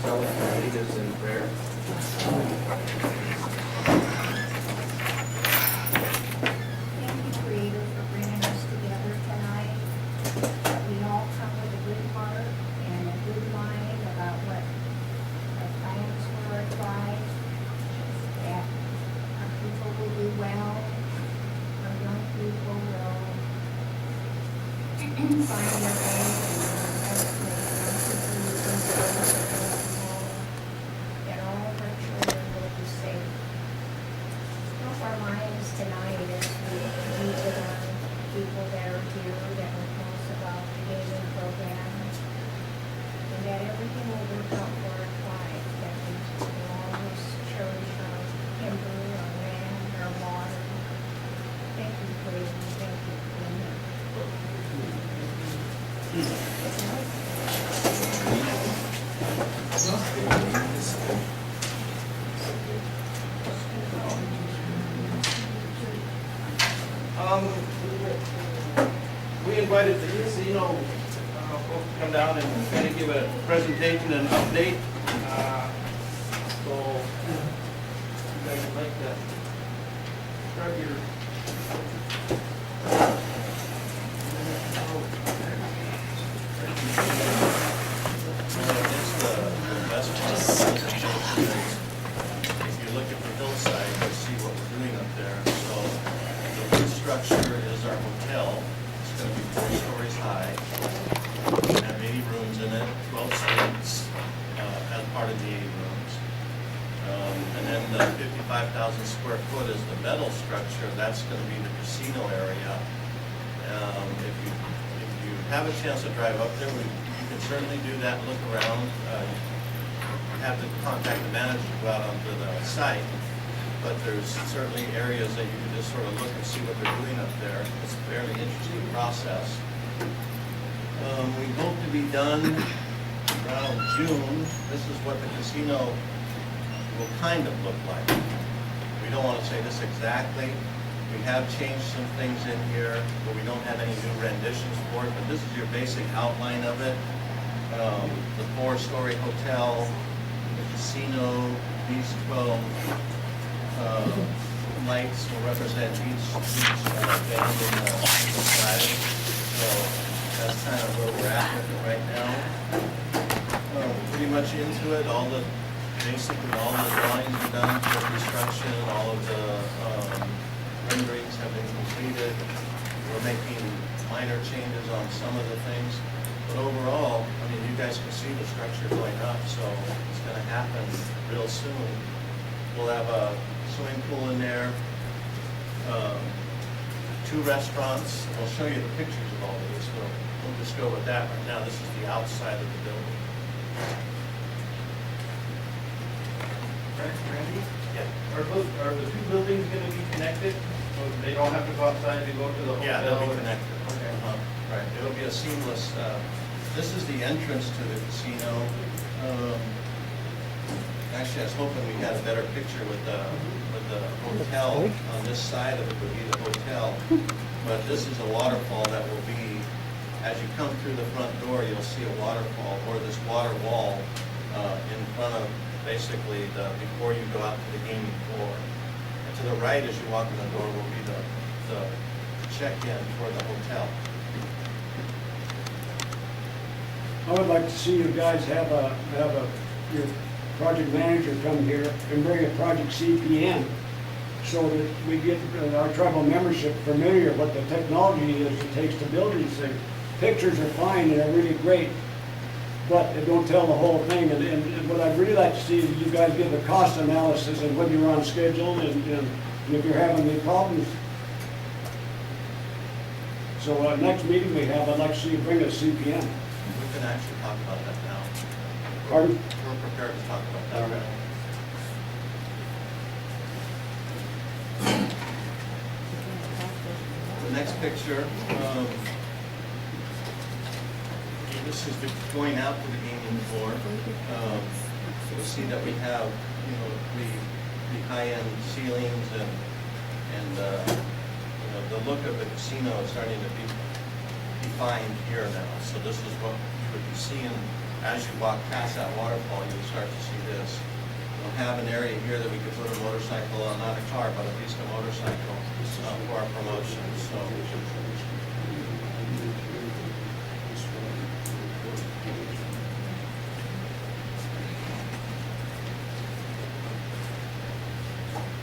Self-contained is in prayer. Thank you, Creator, for bringing us together tonight. We all come with a good heart and a good mind about what our plans for our lives, that our people will do well, our young people will find their way and all of our children will be safe. Help our minds tonight as we meet with our people that are here that will tell us about the gaming program. And that everything will work out for our lives, that we will always cherish our timber, our land, our water. Thank you, praise you, thank you. Amen. We invited the casino folks to come down and kind of give a presentation and update. So, you guys would like to start your... If you look at the hillside, you'll see what we're doing up there. So the wood structure is our hotel. It's going to be 4 stories high. We're going to have 80 rooms in it, 12 suites as part of the 80 rooms. And then the 55,000 square foot is the metal structure. That's going to be the casino area. If you have a chance to drive up there, you can certainly do that, look around. You have to contact the manager to go out onto the site, but there's certainly areas that you can just sort of look and see what they're doing up there. It's a fairly interesting process. We hope to be done around June. This is what the casino will kind of look like. We don't want to say this exactly. We have changed some things in here, but we don't have any new renditions for it, but this is your basic outline of it. The 4-story hotel, the casino, these 12 lights will represent each band in the side. So that's kind of where we're at with it right now. Pretty much into it. Basically all the drawings are done for construction. All of the renderings have been completed. We're making minor changes on some of the things. But overall, I mean, you guys can see the structure going up, so it's going to happen real soon. We'll have a swimming pool in there, 2 restaurants. We'll show you the pictures of all of this. We'll just go with that right now. This is the outside of the building. Randy? Yeah. Are the 2 buildings going to be connected? So they don't have to go outside to go to the hotel? Yeah, they'll be connected. Okay. Right, it'll be a seamless, this is the entrance to the casino. Actually, I was hoping we had a better picture with the hotel. On this side of it would be the hotel. But this is a waterfall that will be, as you come through the front door, you'll see a waterfall or this water wall in front of basically before you go out to the gaming floor. And to the right as you walk in the door will be the check-in for the hotel. I would like to see you guys have your project manager come here and bring a project CPN so that we get our tribal membership familiar what the technology is it takes to build these things. Pictures are fine and they're really great, but they don't tell the whole thing. And what I'd really like to see is you guys give a cost analysis and when you're on schedule and if you're having any problems. So next meeting we have, I'd like to see you bring a CPN. We can actually talk about that now. Pardon? We're prepared to talk about that now. The next picture, this is going out to the gaming floor. You'll see that we have, the high-end ceilings and the look of the casino is starting to be defined here now. So this is what you would be seeing as you walk past that waterfall, you'll start to see this. We'll have an area here that we could put a motorcycle on, not a car, but at least a motorcycle for our promotion, so.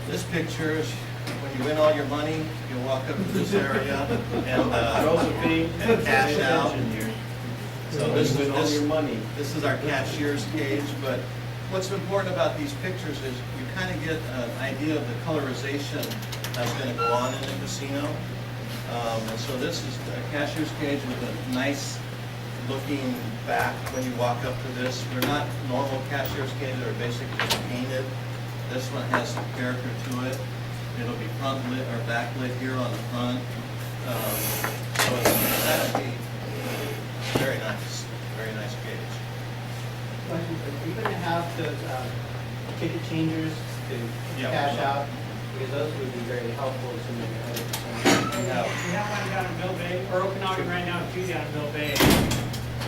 This picture is when you win all your money, you walk up to this area Josephine. and cash out. So this Win all your is, money. this is our cashier's cage, but what's important about these pictures is you kind of get an idea of the colorization that's going to go on in the casino. And so this is a cashier's cage with a nice looking back when you walk up to this. They're not normal cashier's cages, they're basically painted. This one has some character to it. It'll be front lit or back lit here on the front. So it's actually very nice cage. Question, are you gonna have those ticket changers to Yeah. cash out? Because those would be very helpful to make a hundred We have, We have one down in Mill Bay, or Okanagan right now, two down in Mill Bay.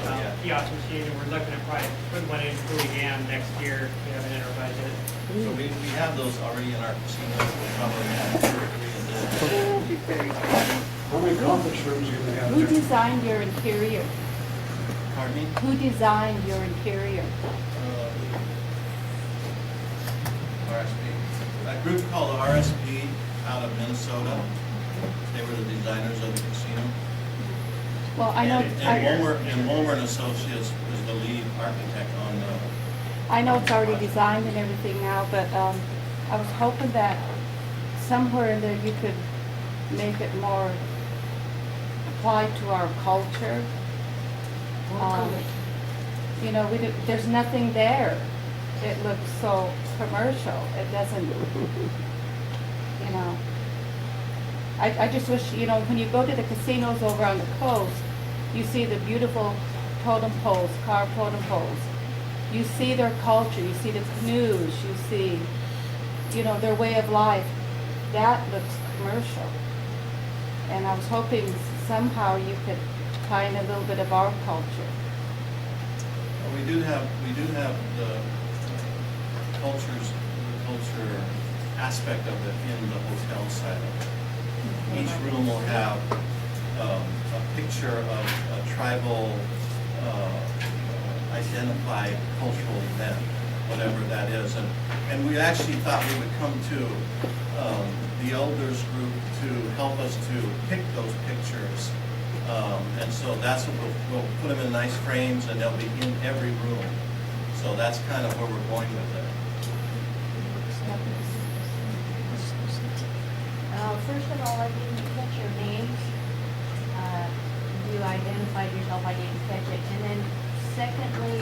Yeah. Kiosk machine, and we're looking at probably putting one in Cooley next year. We have it in our budget. so we have those already in our casino. We'll probably have 2 or 3 in this. How many conference rooms are you gonna have Who there? designed your interior? Pardon me? Who designed your interior? RSP. A group called RSP out of Minnesota. They were the designers of the casino. Well, I know, And Woolmer and Associates was the lead architect on the, I know it's already designed and everything now, but I was hoping that somewhere in there you could make it more applied to our culture. You know, there's nothing there. It looks so commercial. It doesn't, you know. I just wish, you know, when you go to the casinos over on the coast, you see the beautiful totem poles, carved totem poles. You see their culture, you see the canoes, you see, you know, their way of life. That looks commercial. And I was hoping somehow you could tie in a little bit of our culture. we do have the culture aspect of it in the hotel side of it. Each room will have a picture of a tribal identified cultural event, whatever that is. And we actually thought we would come to the elders group to help us to pick those pictures. And so that's what we'll put them in nice frames and they'll be in every room. So that's kind of where we're going with it. First of all, I didn't catch your names. You identified yourself, I didn't catch it. And then secondly,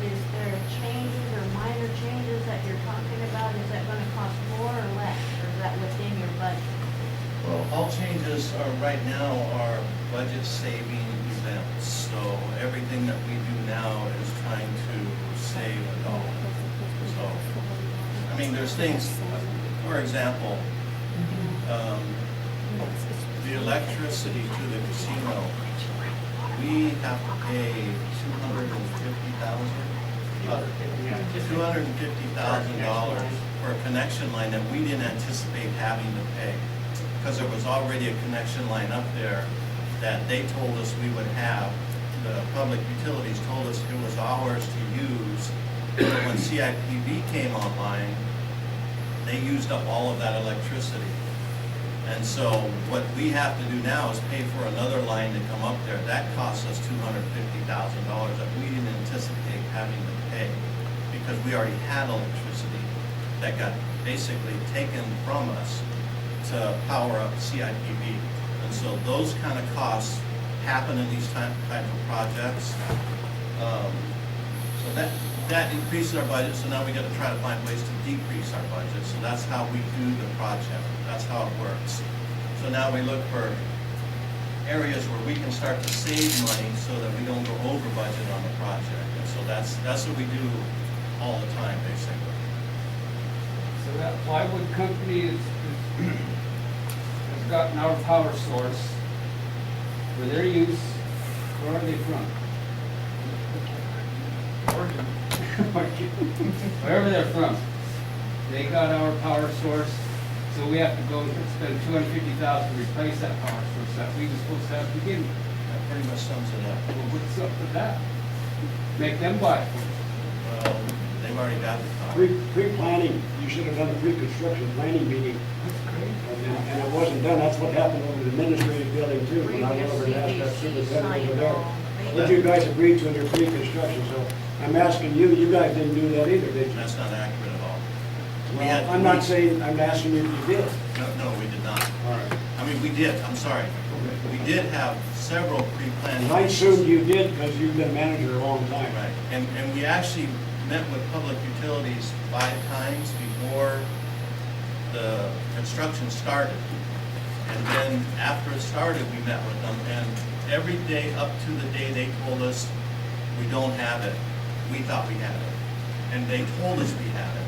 is there changes or minor changes that you're talking about? Is that gonna cost more or less, or is that within your budget? Well, all changes are right now are budget saving events. So everything that we do now is trying to save a dollar. So, I mean, there's things, for example, the electricity to the casino, we have to pay $250,000 for a connection line that we didn't anticipate having to pay. Because there was already a connection line up there that they told us we would have. The public utilities told us it was ours to use. But when CIPB came online, they used up all of that electricity. And so what we have to do now is pay for another line to come up there. That costs us $250,000 that we didn't anticipate having to pay because we already had electricity that got basically taken from us to power up CIPB. And so those kind of costs happen in these types of projects. So that increases our budget, so now we got to try to find ways to decrease our budget. So that's how we do the project. That's how it works. So now we look for areas where we can start to save money so that we don't go over budget on the project. And so that's what we do all the time, basically. So that plywood company has gotten our power source for their use. Where are they from? wherever they're from. They got our power source, so we have to go spend $250,000 to replace that power source that we were supposed to have to begin with. That pretty much sums it up. Well, what's up with that? Make them buy it for us. Well, they've already got the power. Pre-planning, you should have done a pre-construction planning meeting, That's great. and it wasn't done. That's what happened over the administrative building too, when I went over and asked that superintendent over there. What you guys agreed to in your pre-construction, so I'm asking you, you guys didn't do that either, did you? That's not accurate at all. We Well, had- I'm not saying, I'm asking you if you did. No, we did not. All right. I mean, we did, I'm sorry. We did have several pre-planning. And I assumed you did because you've been manager a long time. Right, and we actually met with public utilities 5 times before the construction started. And then after it started, we met with them, and every day up to the day they told us, we don't have it. We thought we had it. And they told us we had it.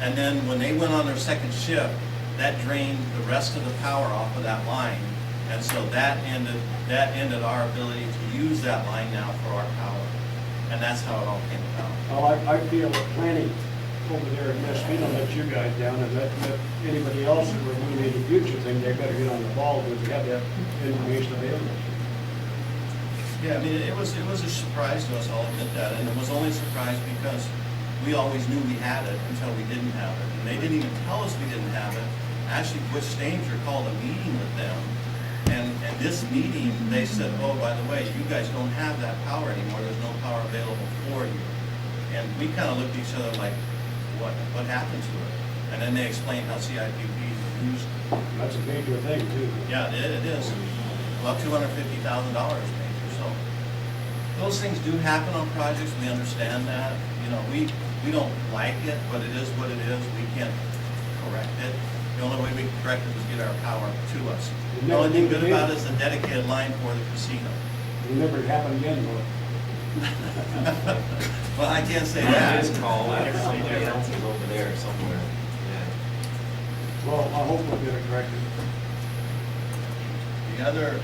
And then when they went on their second shift, that drained the rest of the power off of that line. And so that ended our ability to use that line now for our power. And that's how it all came about. Well, I feel that planning over there at West, we don't let you guys down and let anybody else who are doing any future thing, they better get on the ball because we have that information available. Yeah, I mean, it was a surprise to us, I'll admit that, and it was only a surprise because we always knew we had it until we didn't have it. And they didn't even tell us we didn't have it. Actually, Bush Stanger called a meeting with them, and this meeting, they said, oh, by the way, you guys don't have that power anymore, there's no power available for you. And we kind of looked at each other like, what happened to it? And then they explained how CIPPs are used. That's a major thing too. Yeah, it is. About $250,000 major, so. Those things do happen on projects, we understand that. You know, we don't like it, but it is what it is. We can't correct it. The only way we can correct it is get our power to us. The only thing good about it is a dedicated line for the casino. It'll never happen again, will it? Well, I can't say that. Just call it, somebody else is over there somewhere, yeah. Well, I hope we'll get it corrected. The other,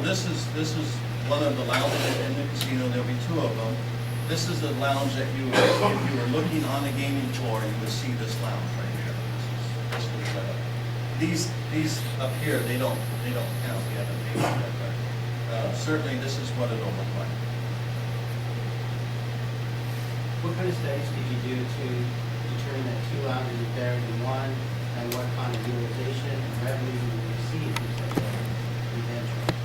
this is one of the lounges in the casino. There'll be 2 of them. This is the lounge that if you were looking on the gaming floor, you would see this lounge right here. This is these up here, they don't count yet. Certainly, this is what it'll look like. What kind of studies did you do to determine that 2 lounges is better than 1, and what kind of utilization and revenue you receive from such a venture?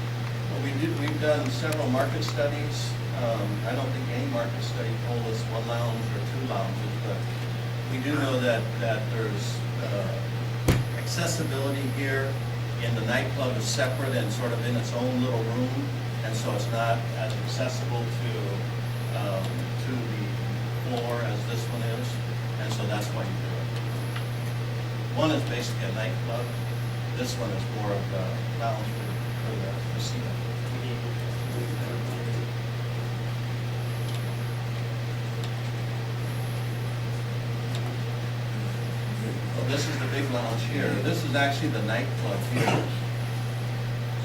Well, we've done several market studies. I don't think any market study told us 1 lounge or 2 lounges, but we do know that there's accessibility here. In the nightclub is separate and sort of in its own little room, and so it's not as accessible to the floor as this one is, and so that's why you do it. One is basically a nightclub. This one is more of a lounge for the casino. This is the big lounge here. This is actually the nightclub here.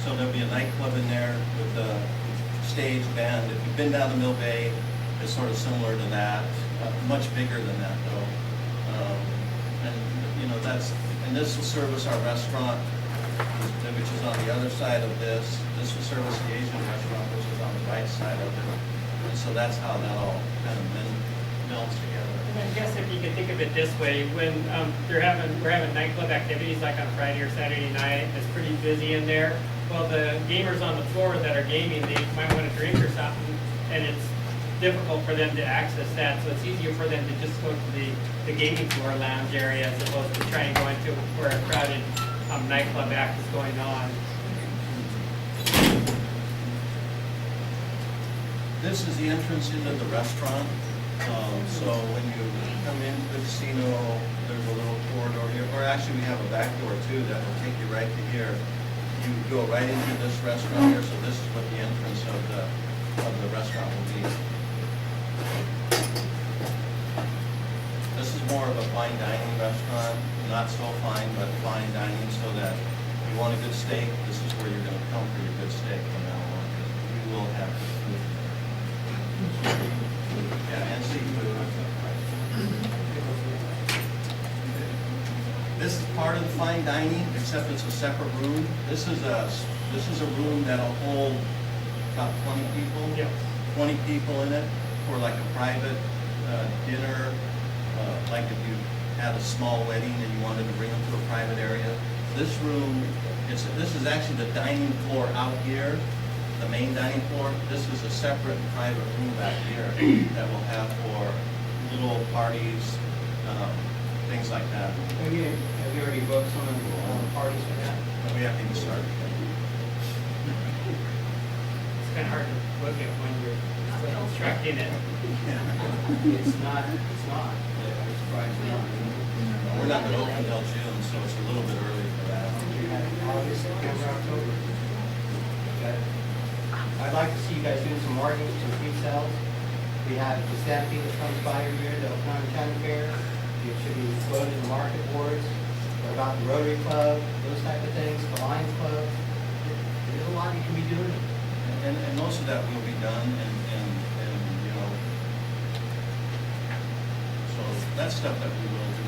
So there'll be a nightclub in there with a stage band. If you've been down to Mill Bay, it's sort of similar to that, much bigger than that though. And you know, and this will service our restaurant, which is on the other side of this. This will service the Asian restaurant, which is on the right side of it. And so that's how that all kind of melds together. I guess if you could think of it this way, when we're having nightclub activities like on Friday or Saturday night, it's pretty busy in there. Well, the gamers on the floor that are gaming, they might want to drink or something, and it's difficult for them to access that. So it's easier for them to just go to the gaming floor lounge area as opposed to trying to go into where a crowded nightclub act is going on. This is the entrance into the restaurant. So when you come into the casino, there's a little corridor here, or actually we have a back door too that will take you right to here. You go right into this restaurant here, so this is what the entrance of the restaurant will be. This is more of a fine dining restaurant, not so fine, but fine dining, so that if you want a good steak, this is where you're going to come for your good steak from now on. We will have good food. part of the fine dining, except it's a separate room. This is a room that'll hold about 20 people. Yeah. 20 people in it for like a private dinner, like if you had a small wedding and you wanted to bring them to a private area. This room, this is actually the dining floor out here, the main dining floor. This is a separate private room back here that we'll have for little parties, things like that. Have you already booked some of the parties for that? But we haven't even started. It's kind of hard to look at when you're still constructing it. It's not, I'm surprised it's not. We're not gonna open until June, so it's a little bit early for that. You had August, September, October. Okay. I'd like to see you guys do some marketing, some pre-sales. We have the stampede that comes by every year, the Oakland County Fair. It should be quoted in the market boards. What about the Rotary Club, those type of things, the Lions Club? There's a lot you can be doing. And most of that will be done, and you know, so that's stuff that we will do.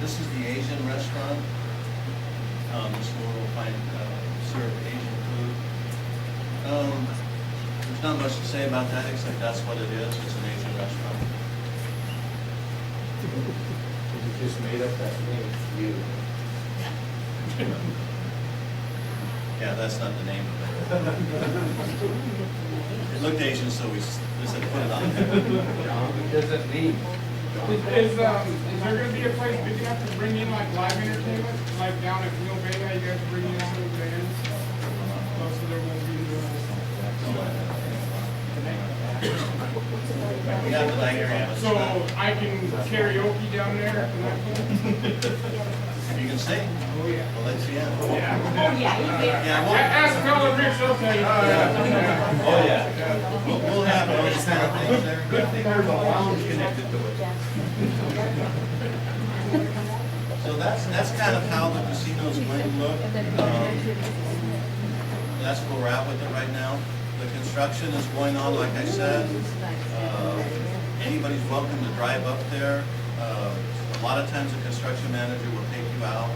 This is the Asian restaurant. This is where we'll find, serve Asian food. There's not much to say about that, except that's what it is. It's an Asian restaurant. You just made up that name, you. Yeah, that's not the name of it. It looked Asian, so we said put it on there. What does that mean? Is there gonna be a place big enough to bring in like live entertainment, like down at Rio Vega, you guys bring in all the bands? So there won't be We have the night area. so I can karaoke down there at the night. You can sing. Oh, yeah. We'll let you in. Yeah. Oh, yeah, you get. Yeah, Ask Colin Rich, they'll tell you. Oh, yeah. we'll have those kind of things there. Good thing there's a lounge connected to it. So that's kind of how the casino's going to look. That's where we're at with it right now. The construction is going on, like I said. Anybody's welcome to drive up there. A lot of times the construction manager will take you out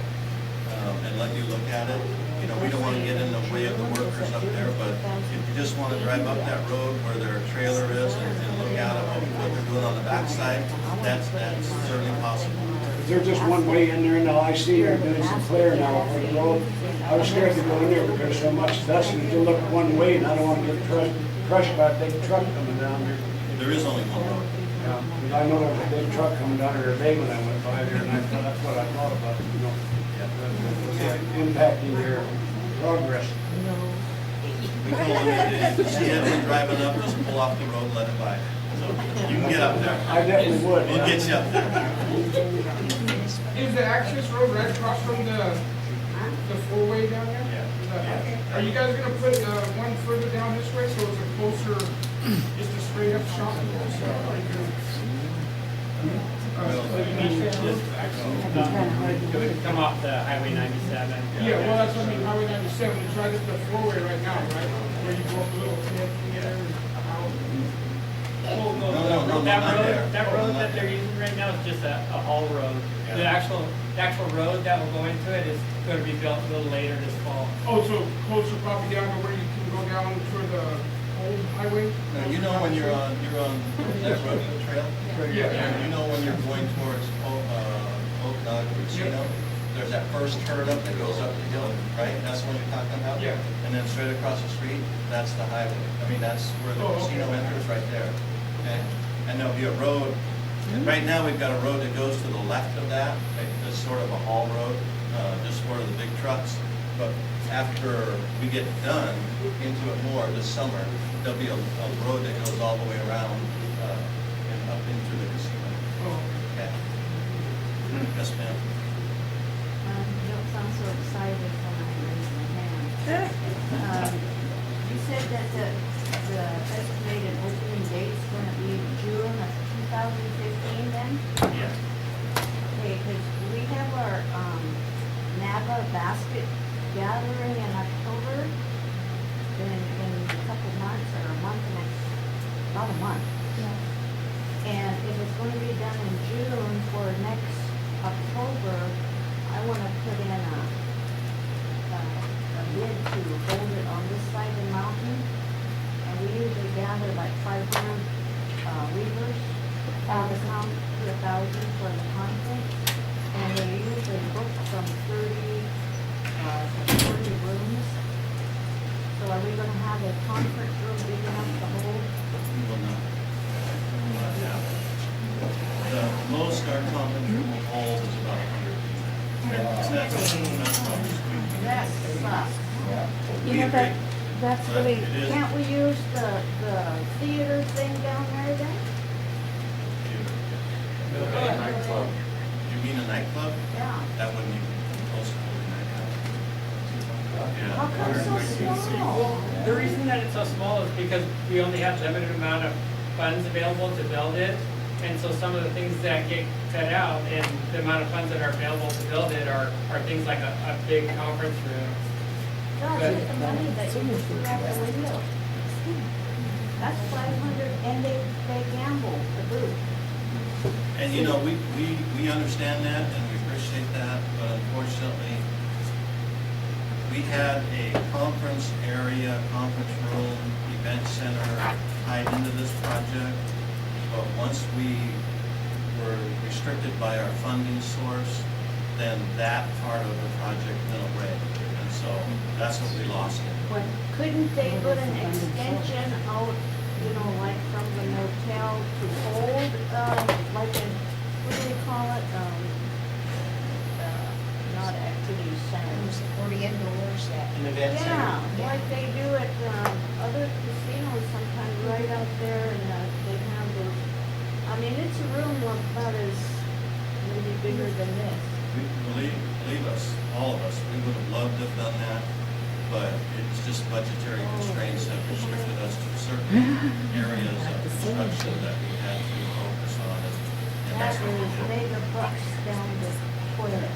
and let you look at it. You know, we don't want to get in the way of the workers up there, but if you just want to drive up that road where their trailer is and look out at what they're doing on the backside, that's certainly possible. There's just one way in there now. I see they're doing some clear now for the road. I was scared to go in there because so much dust and to look one way and I don't want to get crushed by a big truck coming down there. There is only one road. Yeah, 'cause I know there was a big truck coming down there today when I went by there and I thought, that's what I thought about, you know. Impacting your progress. We told them if you see anyone driving up, just pull off the road and let it by. So you can get up there. I definitely would. We'll get you up there. Is the access road right across from the four-way down there? Yeah. Are you guys gonna put one further down this way so it's a closer, just a straight up shot? It would come off the Highway 97. Yeah, well, that's what I mean, Highway 97, it's right at the four-way right now, right? Where you go up a little bit there and out. No, not there. That road that they're using right now is just a haul road. The actual road that will go into it is going to be built a little later this fall. Oh, so closer probably down to where you can go down toward the old highway? Now, you know when you're on that road trail? Yeah. You know when you're going towards Omak Casino? There's that first turn up that goes up the hill, right? That's what you're talking about? Yeah. And then straight across the street, that's the highway. I mean, that's where the casino enters, right there. Okay? And there'll be a road. And right now, we've got a road that goes to the left of that. It's sort of a haul road, just for the big trucks. But after we get done into it more this summer, there'll be a road that goes all the way around and up into the casino. Oh. Okay. Yes, ma'am. You don't sound so excited when I raise my hand. You said that the estimated opening date's gonna be June of 2015 then? Yeah. Okay, because we have our, NAVA basket gathering in October, in a couple months, or a month next, about a month. And if it's gonna be done in June for next October, I wanna put in a bid to hold it on this side of the mountain. And we usually gather like 500, weavers, to come to 1,000 for the conference. And they usually book from 30, to 40 rooms. So are we gonna have a conference room big enough to hold? We will not. We will not have it. The most our conference room will hold is about 100 people. And that's probably screwed. That sucks. You know, that's But really, it is Can't we use the theater thing down there then? Nightclub. You mean a nightclub? Yeah. That wouldn't even be close to what we might have. How come so small? The reason that it's so small is because we only have limited amount of funds available to build it. And so some of the things that get cut out and the amount of funds that are available to build it are things like a big conference room. Gosh, it's the money that you just threw out the window. That's 500, and they gamble the booth. And you know, we understand that and we appreciate that, but unfortunately, we had a conference area, conference room, event center tied into this project. But once we were restricted by our funding source, then that part of the project went away. And so that's what we lost. But couldn't they put an extension out, you know, like from the motel to hold, like a, what do we call it? Not activity centers. Or the indoors that. An event center. Yeah, like they do at, other casinos sometimes right out there and, they have those, I mean, it's a room about as, maybe bigger than this. Believe us, all of us, we would have loved to have done that, but it's just budgetary constraints that restricted us to certain areas of construction that we had to focus on. And That that's what we is did. mega bucks down the toilet.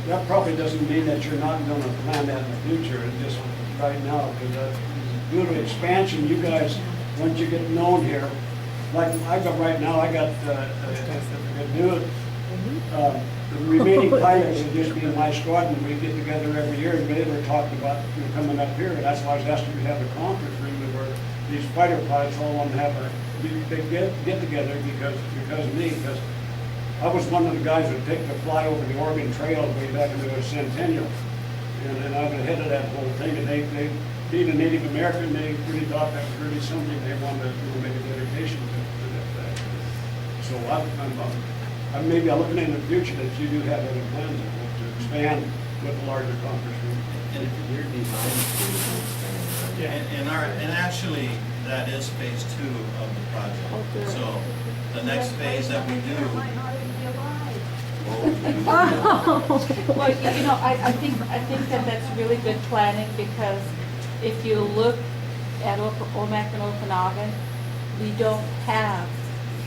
That probably doesn't mean that you're not gonna plan that in the future, it's just right now, because due to expansion, you guys, once you get known here, like I got right now, I got, the remaining pilots would just be in my squadron, we get together every year, and they were talking about, coming up here, and that's why I was asking to have a conference room where these fighter pilots all want to have a big get together because of me, because I was one of the guys that picked to fly over the Oregon Trail way back in the Centennial, and I was the head of that whole thing, and they being a Native American, they really thought that was really something they wanted to make a dedication to that. So I'm maybe looking in the future that you do have other plans to expand with a larger conference room. And Your design is Yeah. And actually, that is phase 2 of the project. So the next phase that we do. Might not even be alive. well, you know, I think that that's really good planning, because if you look at Omak and Okanagan, we don't have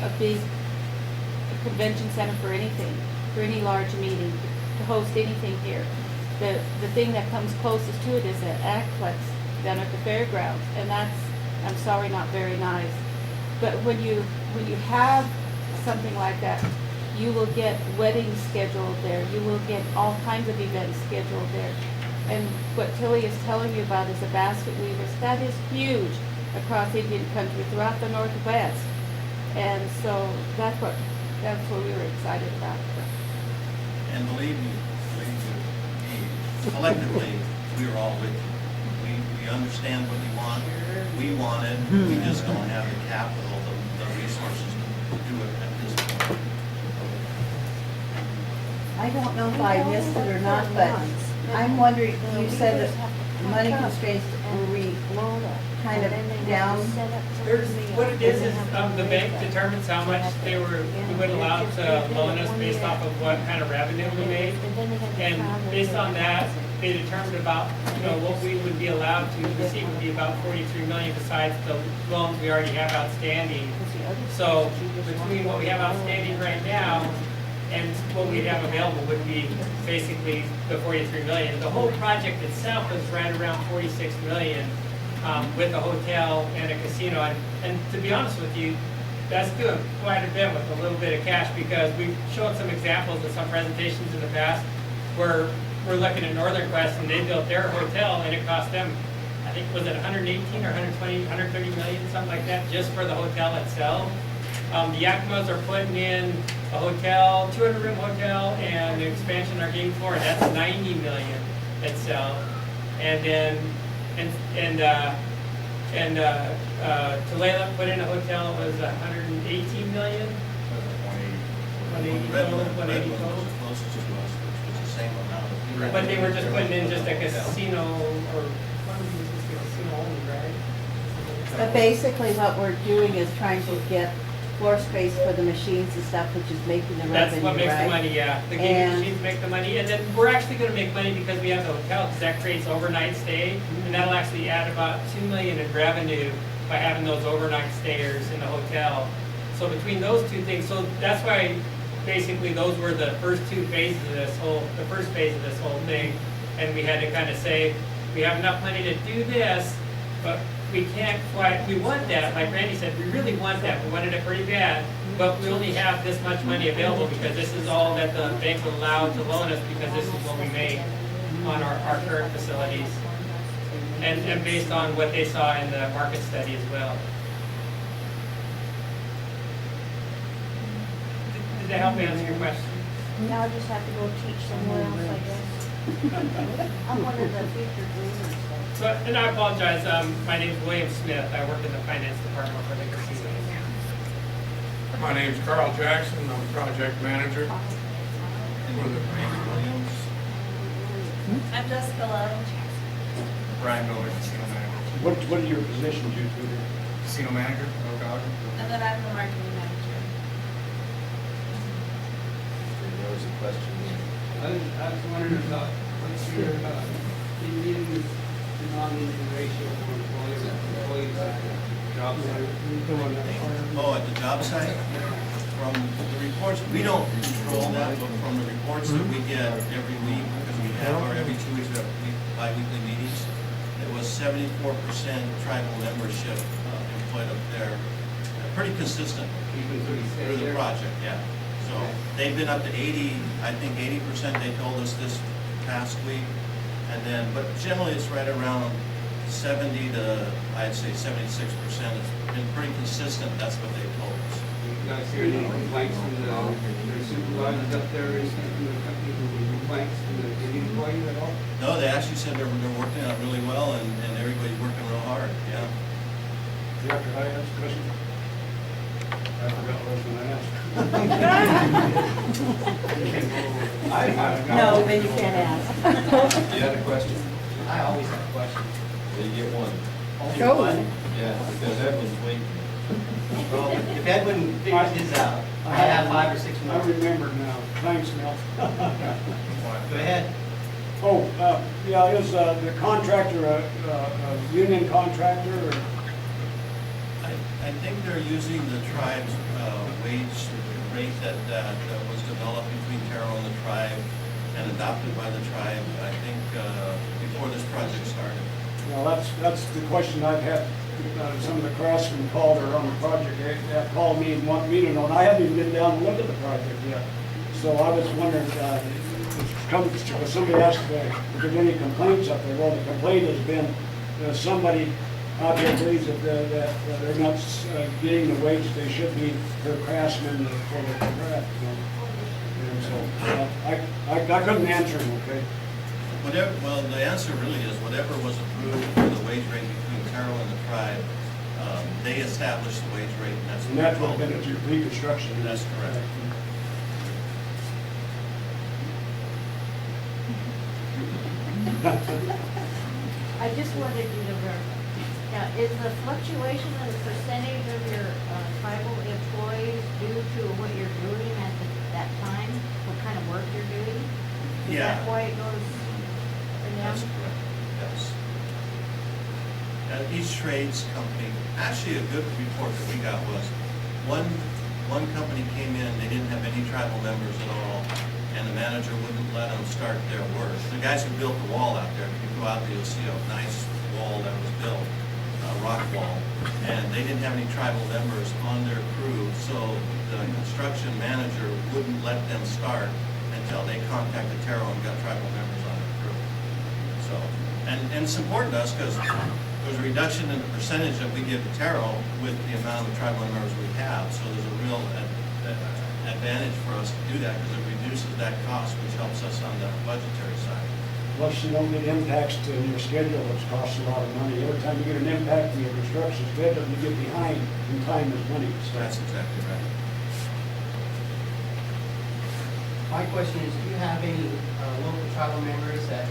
a big convention center for anything, for any large meeting, to host anything here. The thing that comes closest to it is an Aqueduct down at the fairgrounds, and that's, I'm sorry, not very nice. But when you have something like that, you will get weddings scheduled there, you will get all kinds of events scheduled there. And what Tilly is telling you about is the basket weavers, that is huge across Indian country, throughout the Northwest. And so that's what we were excited about. And believe me, collectively, we are all with you. We understand what you want, we want it, we just don't have the capital, the resources to do it at this point. I don't know if I missed it or not, but I'm wondering, you said that money constraints, were we kind of down? There's, what it is the bank determines how much we would allow to loan us based off of what kind of revenue we made. And based on that, they determined about, what we would be allowed to receive would be about 43 million besides the loans we already have outstanding. So between what we have outstanding right now and what we have available would be basically the 43 million. The whole project itself is right around 46 million with a hotel and a casino. And to be honest with you, that's doing quite a bit with a little bit of cash, because we've shown some examples in some presentations in the past where we're looking at Northern Quest and they built their hotel and it cost them, I think, was it 118 or 120, 130 million, something like that, just for the hotel itself. The Yakimas are putting in a hotel, 200-room hotel, and an expansion of our game floor, and that's 90 million itself. And then, Tulalip put in a hotel, was 118 million. 180 total, 180 Redwood total. was the closest to us, which was the same amount. But they were just putting in just a casino, or one of them was just a casino only, right? But basically what we're doing is trying to get floor space for the machines and stuff, which is making the That's revenue, what makes the right? money, yeah. The gaming And- machines make the money, and then we're actually gonna make money because we have the hotel, because that creates overnight stay, and that'll actually add about 2 million in revenue by having those overnight stayers in the hotel. So between those two things, so that's why basically those were the first two phases of this whole, the first phase of this whole thing. And we had to kind of say, we have enough money to do this, but we can't quite, we want that, like Randy said, we really want that, we wanted it pretty bad, but we only have this much money available because this is all that the bank will allow to loan us, because this is what we make on our current facilities. And based on what they saw in the market study as well. Did that help answer your question? Now I just have to go teach somewhere else, I guess. I'm one of the future dreamers. So, and I apologize, my name's William Smith, I work in the finance department for the casino. My name's Carl Jackson, I'm project manager for the Williams, I'm Jessica Lowe. Brian Miller, casino manager. What are your positions, you two? Casino manager, Okanagan. And then I'm the marketing manager. There was a question. I was wondering about, what's your, median to non-union ratio for employees at the job site? Oh, at the job site? From the reports, we don't control that, but from the reports that we get every week, because we have, or every 2 weeks, we have bi-weekly meetings, it was 74% tribal membership employed up there. Pretty consistent Even though you stay through the there? project, yeah. So they've been up to 80, I think 80% they told us this past week. And then, but generally it's right around 70 to, I'd say 76%. It's been pretty consistent, that's what they told us. You guys hear any complaints from the supervisors up there, or anything from the company, complaints from the employees at all? No, they actually said they're working out really well and everybody's working real hard, yeah. Yeah, could I ask a question? I forgot what I was gonna ask. No, then you can't ask. You had a question? I always have questions. You get one. Only Go. one? Yeah, because Edwin's waiting. Well, if Edwin figures his out, I have 5 or 6 I more. remember now. Thanks, Mel. Go ahead. Oh, yeah, is the contractor a union contractor or? I think they're using the tribe's wage rate that was developed between Carroll and the tribe and adopted by the tribe, I think, before this project started. Well, that's the question I've had. Some of the craftsmen called her on the project. They have called me and want me to know, and I haven't even been down and looked at the project yet. So I was wondering, somebody asked if there's any complaints up there. Well, the complaint has been somebody out there believes that they're not getting the wage they should be per craftsman for their craft. And so I couldn't answer him, okay? Well, the answer really is whatever was approved for the wage rate between Carroll and the tribe, they established the wage rate, and that's what And they're that's what called. been at your reconstruction. That's correct. I just wanted you to verify. Now, is the fluctuation in the percentage of your tribal employees due to what you're doing at that time? What kind of work you're doing? Is Yeah. that why it goes up and down? That's correct, yes. Each trades company, actually a good report that we got was, one company came in, they didn't have any tribal members at all, and the manager wouldn't let them start their work. The guys who built the wall out there, if you go out there, you'll see a nice wall that was built rock wall, and they didn't have any tribal members on their crew, so the construction manager wouldn't let them start until they contacted Terrell and got tribal members on their crew. So, and it's important to us because there's a reduction in the percentage that we give to Terrell with the amount of tribal members we have, so there's a real advantage for us to do that because it reduces that cost, which helps us on the budgetary side. Plus, you don't get impacts in your schedule, which costs a lot of money. Every time you get an impact in your construction schedule, you get behind in time as money. So That's exactly right. My question is, do you have any local tribal members that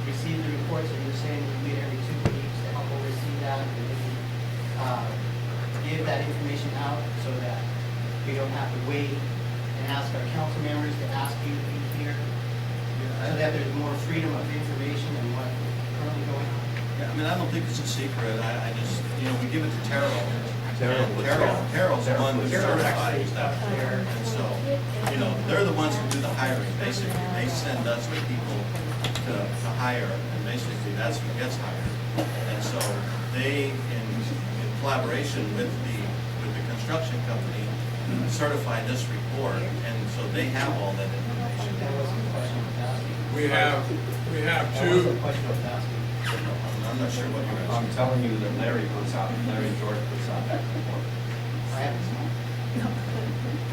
receive the reports that you're saying you meet every 2 weeks to help oversee that and maybe give that information out so that we don't have to wait and ask our council members to ask you to be here? So that there's more freedom of information and what's currently going on? Yeah, I mean, I don't think it's a secret. I just, we give it to Terrell. Terrell. Terrell's the one who Terrell certifies actually that. there. And so, they're the ones who do the hiring, basically. They send us the people to hire, and basically that's who gets hired. And so they, in collaboration with the construction company, certify this report, and so they have all that information. That wasn't the question I was asking. We have That wasn't two, the question I was asking. I'm not sure what you're I'm asking. telling you that Larry and George puts out that report, I haven't seen it.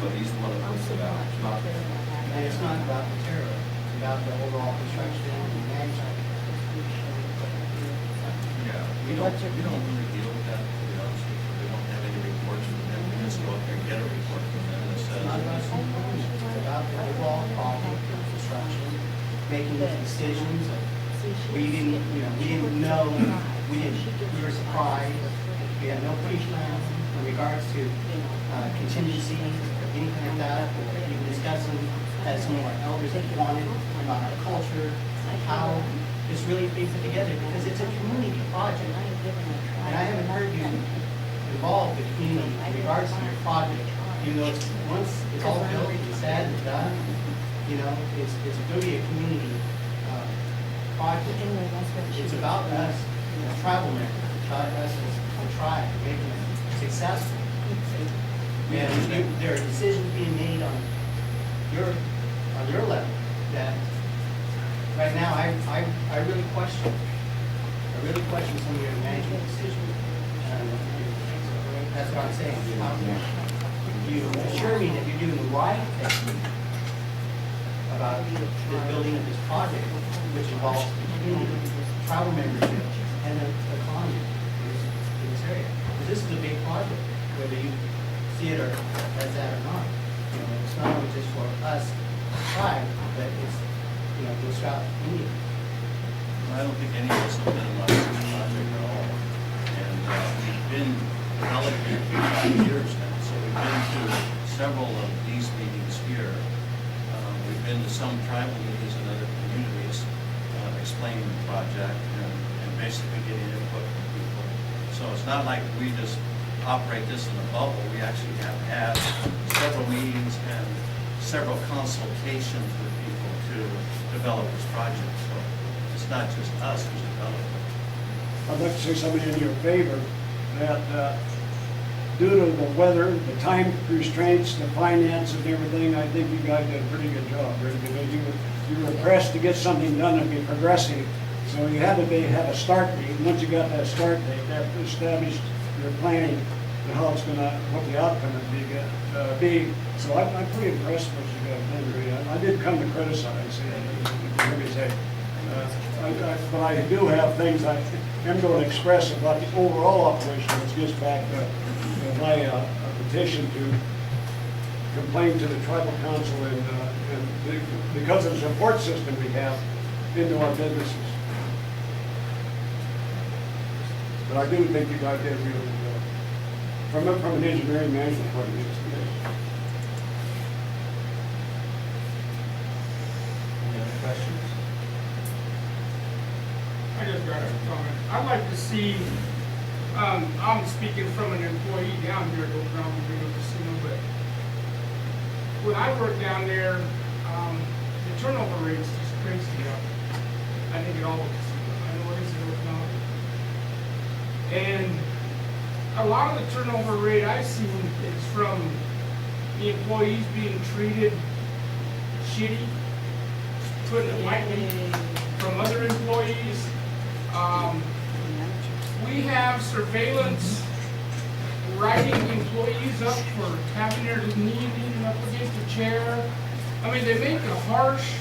but he's the one that puts it out. It's not- And it's not about the terror, it's about the overall construction and management. Yeah, we don't really deal with that, to be honest with you. We don't have any reports from them. We just go up there and get a report from them that It's not about says. it's about the overall quality of construction, making these decisions. We didn't know, we were surprised. We had no pre-plan in regards to contingencies or anything like that. We were discussing as some of our elders had wanted about our culture, and how it's really being put together, because it's a community project. And I haven't heard you involve the community in regards to your project, even though once it's all built and said and done, it's going to be a community project. It's about us as tribal members, it's about us as a tribe, making it successful. And there are decisions being made on your level that right now I really question. I really question some of your management decisions. That's what I'm saying. You assure me that you're doing the right thing about the building of this project, which involves the community, tribal membership, and the economy in this area. Because this is a big project, whether you see it as that or not. It's not only just for us, tribe, but it's, throughout India. I don't think any of us have minimized this project at all. And we've been developing it for 5 years now, so we've been to several of these meetings here. We've been to some tribal meetings in other communities, explaining the project and basically getting input from people. So it's not like we just operate this in a bubble. We actually have had several meetings and several consultations with people to develop this project. So it's not just us who's developing it. I'd like to say something in your favor, that due to the weather, the time constraints, the finance and everything, I think you guys did a pretty good job, Rick, because you were pressed to get something done and be progressive. So you had to have a start date. Once you got that start date, that established your planning and how it's what the outcome would be. So I'm pretty impressed with what you guys done, really. I did come to criticize, let me say. But I do have things I am going to express about the overall operation, which gets back to my petition to complain to the tribal council and because of the support system we have into our businesses. But I do think you guys did really good. From an engineering management point of view. Any other questions? I just got a comment. I'd like to see, I'm speaking from an employee down here at Oak Mountain Casino, but when I worked down there, the turnover rate is just crazy up. I think it all casinos. I know it is at Oak Mountain. And a lot of the turnover rate I've seen is from the employees being treated shitty, putting it lightly, from other employees. We have surveillance writing employees up for having their knee leaning up against a chair. I mean, they make a harsh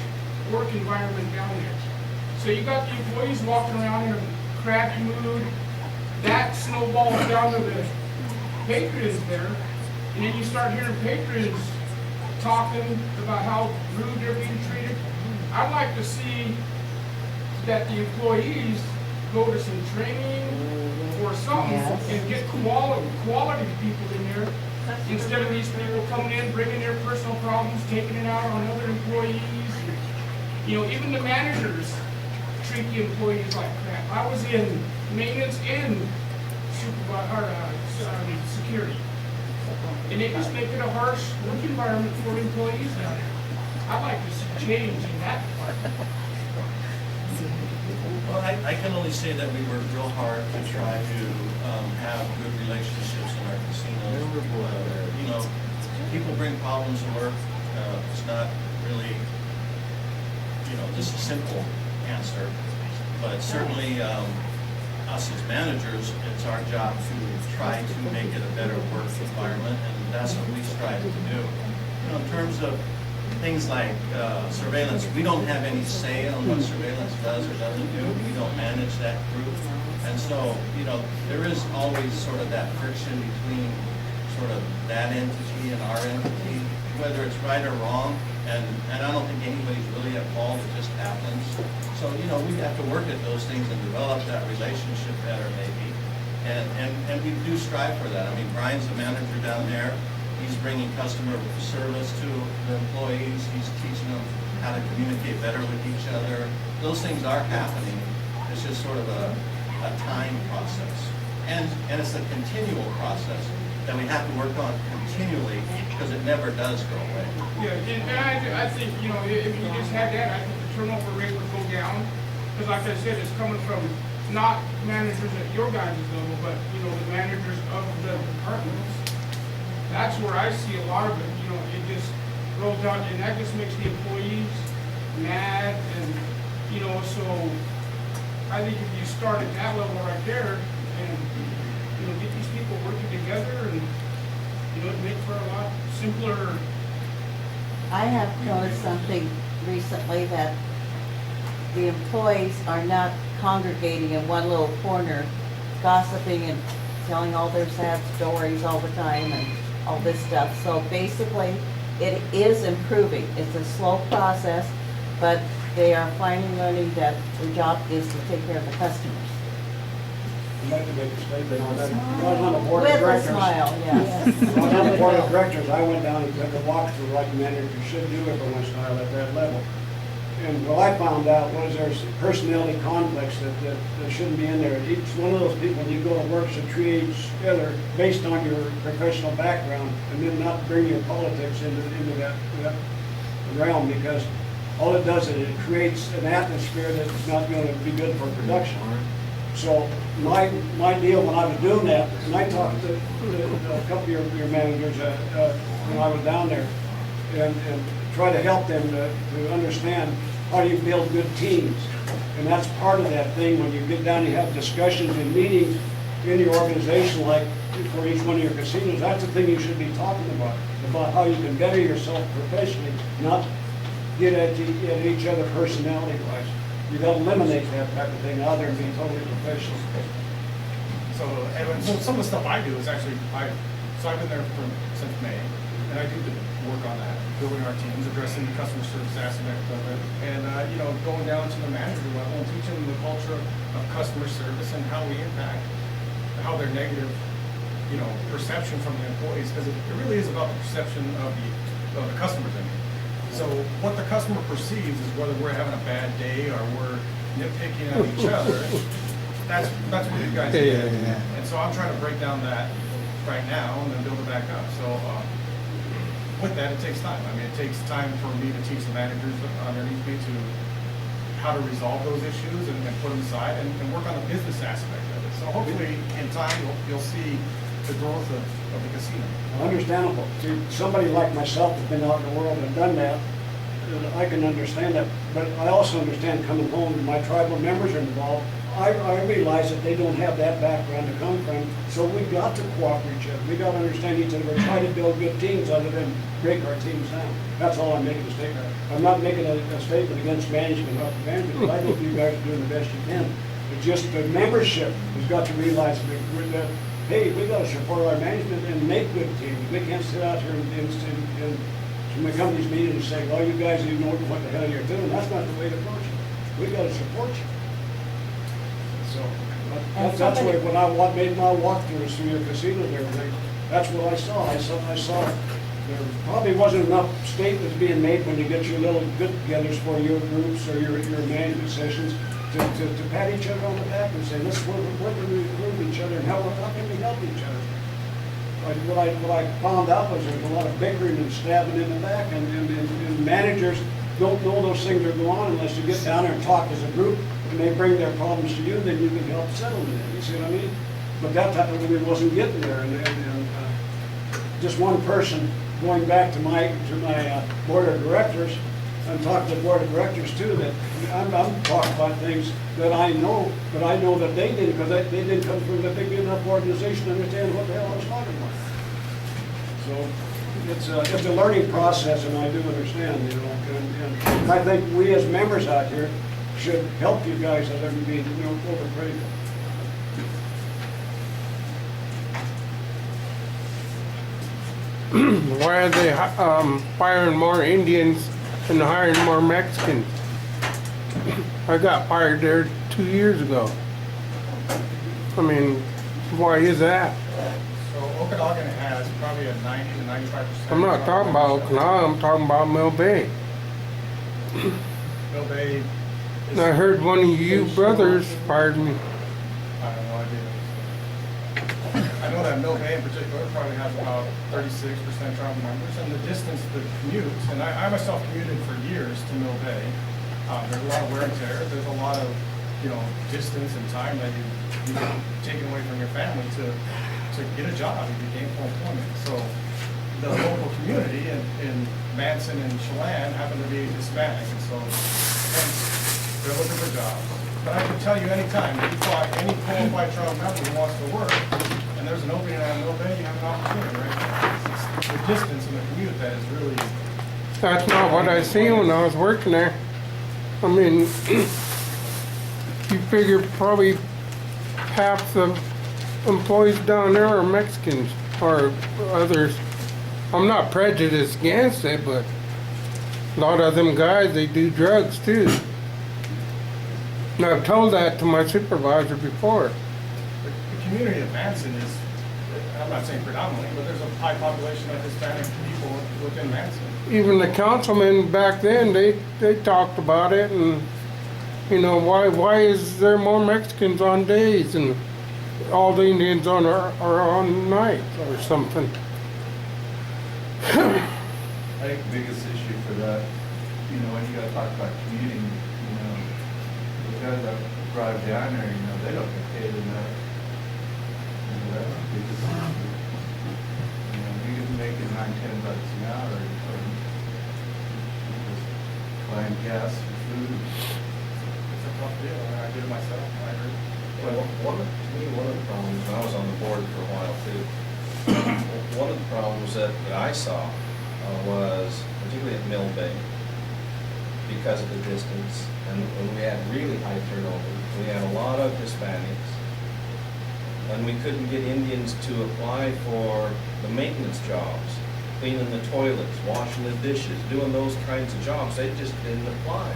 work environment down there. So you got the employees walking around in a crappy mood. That snowballs down to the patrons there. And then you start hearing patrons talking about how rude they're being treated. I'd like to see that the employees go to some training or something and get quality people in there instead of these people coming in, bringing their personal problems, taking it out on other employees. You know, even the managers treat the employees like crap. I was in maintenance and security. And they just make it a harsh work environment for employees down there. I'd like to see change in that part. Well, I can only say that we work real hard to try to have good relationships in our casinos. You know, people bring problems to work. It's not really, you know, just a simple answer, but certainly us as managers, it's our job to try to make it a better work environment, and that's what we strive to do. You know, in terms of things like surveillance, we don't have any say on what surveillance does or doesn't do. We don't manage that group. And so, you know, there is always sort of that friction between sort of that entity and our entity, whether it's right or wrong. And I don't think anybody's really at fault, it just happens. So, you know, we have to work at those things and develop that relationship better maybe. And we do strive for that. I mean, Brian's the manager down there. He's bringing customer service to the employees. He's teaching them how to communicate better with each other. Those things are happening. It's just sort of a time process. And it's a continual process that we have to work on continually because it never does go away. Yeah, and I think, you know, if you just had that, I think the turnover rate would go down. Because like I said, it's coming from not managers at your guys' level, but, you know, the managers of the departments. That's where I see a lot of it, you know, it just rolls out, and that just makes the employees mad, and, you know, so I think if you start at that level right there, and, you know, get these people working together, and, you know, it'd make for a lot simpler. I have noticed something recently that the employees are not congregating in one little corner, gossiping and telling all their sad stories all the time and all this stuff. So basically, it is improving. It's a slow process, but they are finally learning that their job is to take care of the customers. I'd like to make a statement on that. When I was on the board of With a directors. smile, yes. When I was on the board of directors, I went down and took a walkthrough like managers should do every once in a while at that level. And what I found out was there's personality conflicts that shouldn't be in there. Each one of those people, when you go to work, should treat each other based on your professional background and then not bring your politics into that realm, because all it does is it creates an atmosphere that's not going to be good for production. So my deal when I was doing that, and I talked to a couple of your managers when I was down there, and try to help them to understand how do you build good teams. And that's part of that thing when you get down, you have discussions and meetings in your organization, like for each one of your casinos. That's the thing you should be talking about how you can better yourself professionally, not get at each other personality-wise. You got to eliminate that type of thing out there and be totally professional. So, and so some of the stuff I do is actually, so I've been there since May, and I do the work on that, building our teams, addressing the customer service aspect of it, and, you know, going down to the manager level and teaching them the culture of customer service and how we impact, how their negative, you know, perception from the employees, because it really is about the perception of the customers in here. So what the customer perceives is whether we're having a bad day or we're nitpicking at each other. That's what you guys do. Yeah. And so I'm trying to break down that right now and then build it back up. So with that, it takes time. I mean, it takes time for me to teach the managers underneath me to how to resolve those issues and put them aside and work on the business aspect of it. So hopefully, in time, you'll see the growth of the casino. Understandable. See, somebody like myself has been out in the world and done that, I can understand that. But I also understand coming home, and my tribal members are involved. I realize that they don't have that background to come from, so we've got to cooperate each other. We got to understand each other. We're trying to build good teams other than break our teams down. That's all I'm making a statement. I'm not making a statement against management, not the management, because I think you guys are doing the best you can. But just the membership has got to realize that, hey, we got to support our management and make good teams. We can't sit out here and when we come to these meetings and say, well, you guys even know what the hell you're doing. That's not the way to approach it. We got to support you. So that's what I made my walkthroughs through your casinos and everything. That's what I saw. I saw there probably wasn't enough statements being made when you get your little get-togethers for your groups or your management sessions to pat each other on the back and say, let's work can we improve each other and how can we help each other. What I found out was there's a lot of bickering and stabbing in the back, and managers don't know those things are going on unless you get down there and talk as a group, and they bring their problems to you, then you can help settle them. You see what I mean? But that time we wasn't getting there, and just one person going back to my board of directors and talking to the board of directors too. That I'm talking about things that I know, but I know that they didn't because they didn't come from a big enough organization to understand what the hell I was talking about. So it's a learning process, and I do understand, you know, and I think we as members out here should help you guys as ever being, you know, overcritical. Why are they firing more Indians and hiring more Mexicans? I got fired there 2 years ago. I mean, why is that? So Okanagan has probably a 90 to 95%. I'm not talking about Okanagan, I'm talking about Mill Bay. Mill Bay. And I heard one of you brothers fired me. I have no idea. I know that Mill Bay in particular probably has about 36% travel members, and the distance, the commute, and I myself commuted for years to Mill Bay. There's a lot of wear and tear. There's a lot of, you know, distance and time that you get taken away from your family to get a job and get gainful employment. So the local community in Manson and Chelan happen to be Hispanic, and so hence they're looking for jobs. But I can tell you anytime, if you find any qualified travel member who wants to work, and there's an opening at Mill Bay, you have an opportunity, right? It's the distance and the commute that is really. That's not what I seen when I was working there. I mean, you figure probably half the employees down there are Mexicans or others. I'm not prejudiced against it, but a lot of them guys, they do drugs too. And I've told that to my supervisor before. The community of Manson is, I'm not saying predominantly, but there's a high population of Hispanic people within Manson. Even the councilmen back then, they talked about it, and you know, why is there more Mexicans on days and all the Indians are on nights or something? I think the biggest issue for that, you know, when you gotta talk about commuting, you know, the guys that drive down there, you know, they don't get paid enough. You know, that's the biggest issue. You know, you can make it $9-10 an hour, or just buying gas and food. It's a tough deal, and I did it myself, I agree. Well, one of the problems, and I was on the board for a while too, one of the problems that I saw was, particularly at Mill Bay, because of the distance, and we had really high turnover. We had a lot of Hispanics, and we couldn't get Indians to apply for the maintenance jobs, cleaning the toilets, washing the dishes, doing those kinds of jobs. They just didn't apply.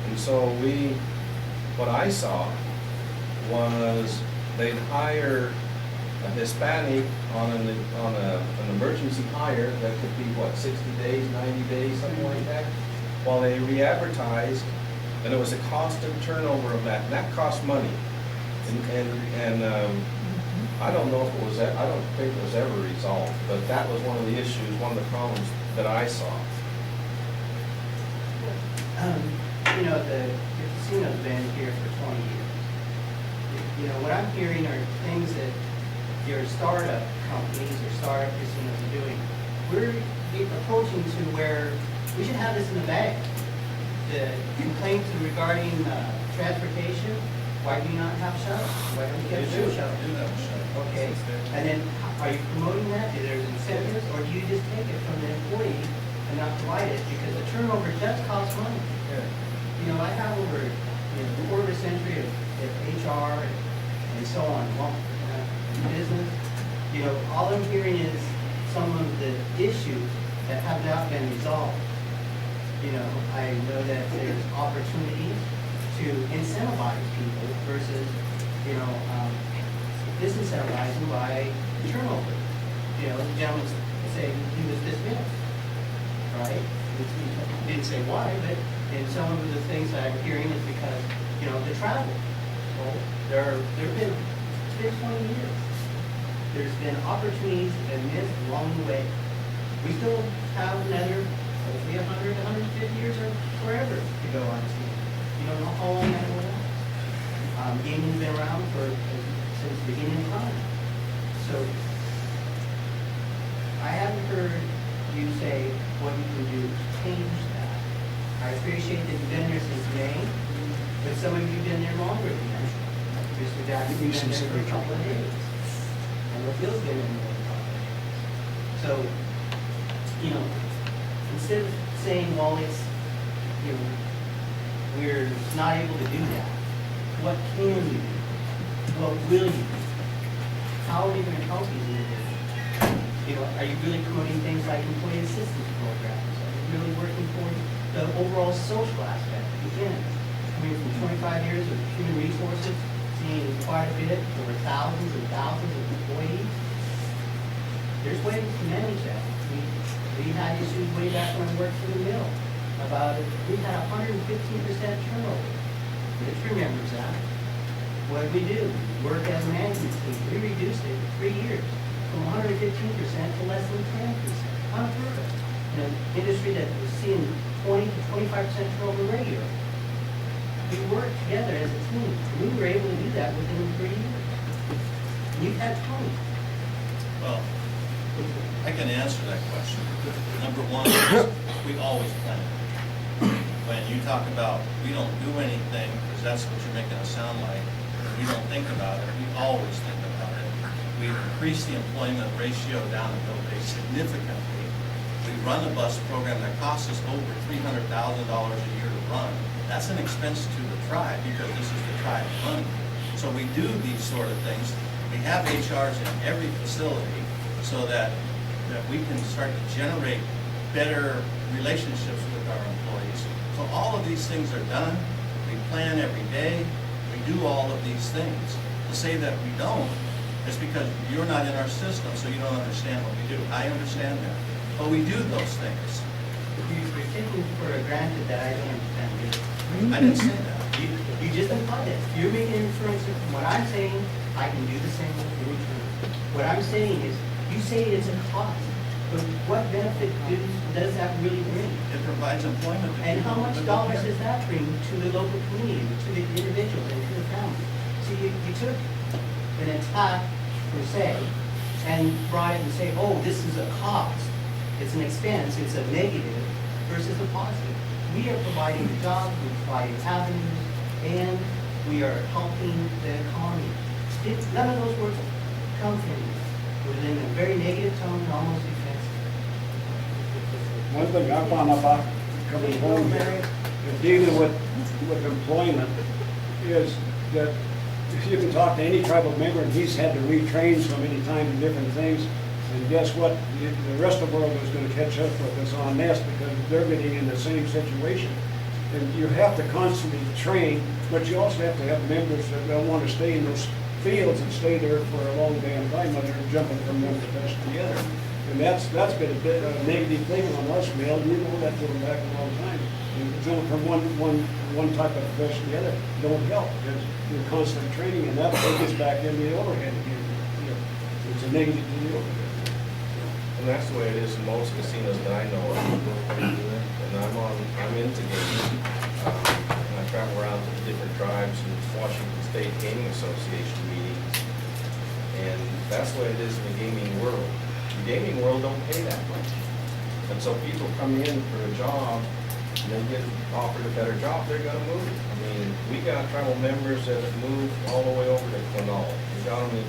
And so what I saw was they'd hire a Hispanic on an emergency hire that could be, what, 60 days, 90 days, something like that, while they re-advertised, and it was a constant turnover of that, and that cost money. And I don't know if it was, I don't think it was ever resolved, but that was one of the issues, one of the problems that I saw. You know, the casino's been here for 20 years. You know, what I'm hearing are things that your startup companies or startup casinos are doing. We're approaching to where we should have this in the bag. The complaints regarding transportation, why do you not have shuttles? Why don't you have two shuttles? Do have a shuttle. Okay, and then are you promoting that? Is there incentives, or do you just take it from the employee and not provide it? Because the turnover does cost money. You know, I have over a quarter of a century of HR and so on, business. You know, all I'm hearing is some of the issues that have not been resolved. You know, I know that there's opportunities to incentivize people versus, you know, disincentivizing by turnover. You know, the gentleman say he was dismissed, right? He didn't say why, but and some of the things that I'm hearing is because, you know, the travel. Well, there've been 20 years. There's been opportunities and missed along the way. We still have another, hopefully 100, 150 years or forever to go on this game. You don't know how long that will last. Gaming's been around since the beginning of time. So I haven't heard you say what you can do to change that. I appreciate that you've been there since May, but some of you have been there longer than that. Mr. Jackson, you've been there for a couple of days. And what Bill's been in there for a couple of days. So, you know, instead of saying, well, it's, you know, we're not able to do that, what can you do? What will you do? How are you going to help these individuals? You know, are you really promoting things like employee assistance programs? Are you really working for the overall social aspect? Again, coming from 25 years of human resources, seeing quite a bit, over thousands and thousands of employees, there's ways to manage that. We had issues way back when I worked for the mill about it. We had 115% turnover. Rich remembers that. What did we do? Work as a management team. We reduced it in 3 years from 115% to less than 10%. Unheard of. In an industry that was seeing 20 to 25% turnover regularly. We worked together as a team. We were able to do that within 3 years. You've had 20. Well, I can answer that question. Number one is we always plan. When you talk about we don't do anything, because that's what you're making it sound like, we don't think about it, we always think about it. We've increased the employment ratio down in Mill Bay significantly. We run a bus program that costs us over $300,000 a year to run. That's an expense to the tribe because this is the tribe money. So we do these sort of things. We have HRs in every facility so that we can start to generate better relationships with our employees. So all of these things are done. We plan every day. We do all of these things. To say that we don't is because you're not in our system, so you don't understand what we do. I understand that. But we do those things. You're taking for granted that I don't understand it. I didn't say that. You just implied it. You're making an inference of what I'm saying. I can do the same in return. What I'm saying is, you say it's a cost, but what benefit does that really bring? It provides employment. To And how people much who live dollars there. does that bring to the local community, to the individuals, and to the family? See, you took an attack per se and brought it and say, oh, this is a cost, it's an expense, it's a negative versus a positive. We are providing jobs, we're providing avenues, and we are helping the economy. None of those words come from you. Within a very negative tone, almost offensive. One thing I found about coming home here, and dealing with employment, is that if you can talk to any tribal member, and he's had to retrain so many times in different things, and guess what? The rest of the world is gonna catch up with us on this because they're getting in the same situation. And you have to constantly train, but you also have to have members that don't want to stay in those fields and stay there for a long damn time, when they're jumping from one profession to the other. And that's been a bit of a negative thing on us, Mel. You know that going back a long time. And jumping from one type of profession to the other don't help because you're constantly training, and that gets back into the overhead again. You know, it's a negative to the overhead. And that's the way it is in most casinos that I know of. And I'm into gaming. And I travel around to the different tribes and Washington State Gaming Association meetings. And that's the way it is in the gaming world. The gaming world don't pay that much. And so people come in for a job and they get offered a better job, they're gonna move. I mean, we got tribal members that have moved all the way over to Quinault. We got them in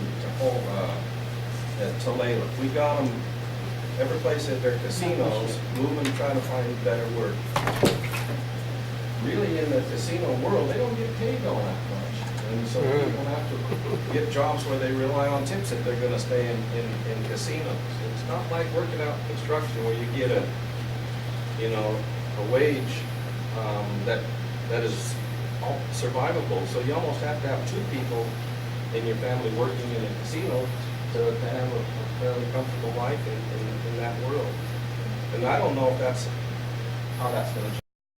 at Tulalip. We got them every place at their casinos, moving, trying to find better work. Really, in the casino world, they don't get paid all that much. And so people have to get jobs where they rely on tips if they're gonna stay in casinos. It's not like working out construction where you get a, you know, a wage that is survivable. So you almost have to have two people in your family working in a casino to have a fairly comfortable life in that world. And I don't know if that's how that's gonna change.